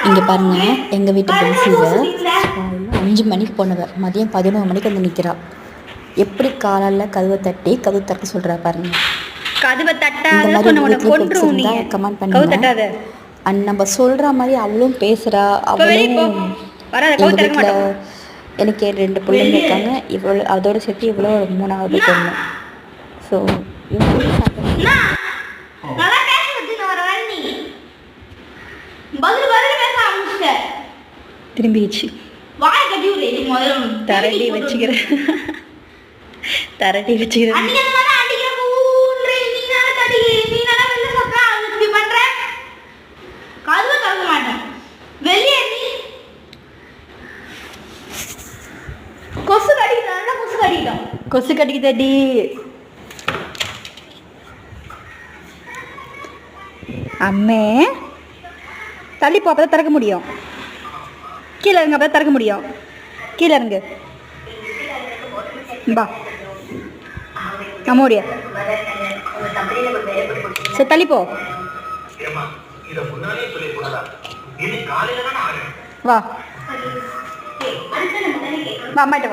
இங்கே பாருங்கள், எங்கள் வீட்டு பென்சிவை 5 மணிக்கு போனவ மதியம் 11 மணிக்கு வந்து நிற்கிறா. எப்படி காலையில் கதவை தட்டி கதவு திறக்க சொல்கிறா பாருங்க. கதவை இந்த மாதிரி வீட்டில் பென்ஸ் இருந்தால் கமெண்ட் பண்ணுங்க. அண்ட் நம்ம சொல்கிற மாதிரி அவளும் பேசுகிறா. அவளும் எங்கள் வீட்டில் எனக்கு 2 பிள்ளைங்க இருக்காங்க. இவ்வளோ அதோடு சேர்த்து இவ்வளோ 3வது பொண்ணு. ஸோ திரும்பிடுச்சு. தரட்டி வச்சுக்கிறேன். கொசு கடிக்குதடி. அம்மே தள்ளிப்போ, அப்பதான் திறக்க முடியும். கீழே இருங்க, அப்பதான் திறக்க முடியும். கீழே இருங்க பா. அம்மாடியா சரி தள்ளிப்போ. வா வா அம்மாட்ட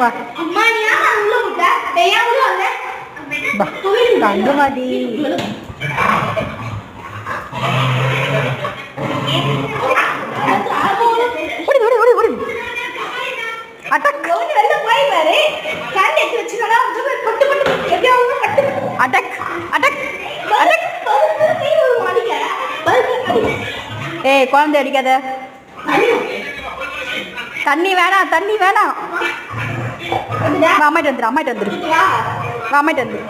வா. அங்க வாடி. ஏய் குழந்தை அடிக்காத. தண்ணி வேணாம், தண்ணி வேணாம். அம்மாயிட்டு வந்துரு, அம்மாயிட்டு வந்துரு, அம்மாயிட்டு வந்துரு.